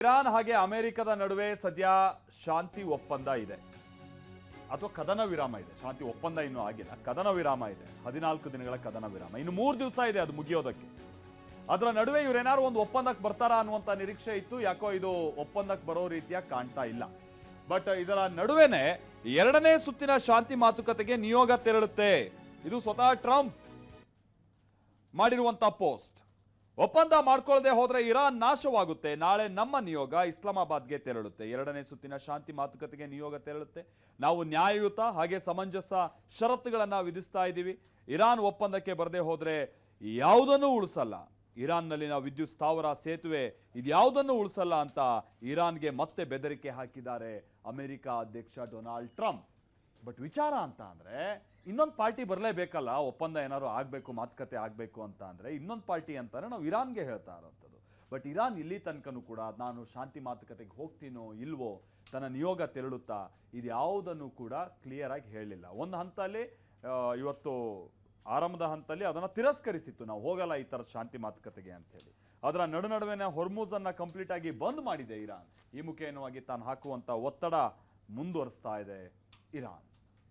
Iran ಹಾಗೆ ಅಮೆರಿಕದ ನಡುವೆ ಸದ್ಯ ಶಾಂತಿ ಒಪ್ಪಂದ ಇದೆ ಅಥವಾ ಕದನ ವಿರಾಮ ಇದೆ. ಶಾಂತಿ ಒಪ್ಪಂದ ಇನ್ನೂ ಆಗಿಲ್ಲ, ಕದನ ವಿರಾಮ ಇದೆ. 14 ದಿನಗಳ ಕದನ ವಿರಾಮ, ಇನ್ನು 3 ದಿವಸ ಇದೆ ಅದು ಮುಗಿಯೋದಕ್ಕೆ. ಅದರ ನಡುವೆ ಇವರೇನಾದ್ರು ಒಂದು ಒಪ್ಪಂದಕ್ಕೆ ಬರ್ತಾರಾ ಅನ್ನುವಂತ ನಿರೀಕ್ಷೆ ಇತ್ತು. ಯಾಕೋ ಇದು ಒಪ್ಪಂದಕ್ಕೆ ಬರೋ ರೀತಿಯ ಕಾಣ್ತಾ ಇಲ್ಲ. ಬಟ್ ಇದರ ನಡುವೆನೆ 2ನೇ ಸುತ್ತಿನ ಶಾಂತಿ ಮಾತುಕತೆಗೆ ನಿಯೋಗ ತೆರಳುತ್ತೆ. ಇದು ಸ್ವತಃ ಟ್ರಂಪ್ ಮಾಡಿರುವಂತ ಪೋಸ್ಟ್. ಒಪ್ಪಂದ ಮಾಡ್ಕೊಳ್ಳದೆ ಹೋದ್ರೆ ಇರಾನ್ ನಾಶವಾಗುತ್ತೆ. ನಾಳೆ ನಮ್ಮ ನಿಯೋಗ ಇಸ್ಲಾಮಾಬಾದ್ಗೆ ತೆರಳುತ್ತೆ. 2ನೇ ಸುತ್ತಿನ ಶಾಂತಿ ಮಾತುಕತೆಗೆ ನಿಯೋಗ ತೆರಳುತ್ತೆ. ನಾವು ನ್ಯಾಯಯುತ ಹಾಗೆ ಸಮಂಜಸ ಷರತ್ತುಗಳನ್ನ ವಿಧಿಸ್ತಾ ಇದ್ದೀವಿ. ಇರಾನ್ ಒಪ್ಪಂದಕ್ಕೆ ಬರದೆ ಹೋದ್ರೆ ಯಾವುದನ್ನೂ ಉಳಿಸಲ್ಲ. ಇರಾನ್ನಲ್ಲಿನ ವಿದ್ಯುತ್ ಸ್ಥಾವರ, ಸೇತುವೆ, ಇದ್ಯಾವುದನ್ನು ಉಳಿಸಲ್ಲ ಅಂತ ಇರಾನ್ಗೆ ಮತ್ತೆ ಬೆದರಿಕೆ ಹಾಕಿದ್ದಾರೆ ಅಮೆರಿಕ ಅಧ್ಯಕ್ಷ ಡೊನಾಲ್ಡ್ ಟ್ರಂಪ್. ಬಟ್ ವಿಚಾರ ಅಂತ ಅಂದ್ರೆ ಇನ್ನೊಂದು ಪಾರ್ಟಿ ಬರಲೇಬೇಕಲ್ಲ. ಒಪ್ಪಂದ ಏನಾದ್ರು ಆಗಬೇಕು, ಮಾತುಕತೆ ಆಗಬೇಕು ಅಂತ ಅಂದ್ರೆ ಇನ್ನೊಂದು ಪಾರ್ಟಿ ಅಂತಾರೆ ನಾವು ಇರಾನ್ಗೆ ಹೇಳ್ತಾ ಇರೋಂಥದ್ದು. ಬಟ್ ಇರಾನ್ ಇಲ್ಲಿ ತನಕನೂ ಕೂಡ ನಾನು ಶಾಂತಿ ಮಾತುಕತೆಗೆ ಹೋಗ್ತೀನೋ ಇಲ್ವೋ, ತನ್ನ ನಿಯೋಗ ತೆರಳುತ್ತಾ, ಇದ್ಯಾವುದನ್ನು ಕೂಡ ಕ್ಲಿಯರ್ ಆಗಿ ಹೇಳಲಿಲ್ಲ. ಒಂದು ಹಂತಲ್ಲಿ ಇವತ್ತು ಆರಂಭದ ಹಂತದಲ್ಲಿ ಅದನ್ನು ತಿರಸ್ಕರಿಸಿತ್ತು, ನಾವು ಹೋಗಲ್ಲ ಈ ಥರದ ಶಾಂತಿ ಮಾತುಕತೆಗೆ ಅಂತ ಹೇಳಿ. ಅದರ ನಡುವೆ ಹೊರ್ಮುಜ್ ಅನ್ನ ಕಂಪ್ಲೀಟ್ ಆಗಿ ಬಂದ್ ಮಾಡಿದೆ ಇರಾನ್. ಈ ಮುಖೇನವಾಗಿ ತಾನು ಹಾಕುವಂತ ಒತ್ತಡ ಮುಂದುವರಿಸ್ತಾ ಇದೆ ಇರಾನ್.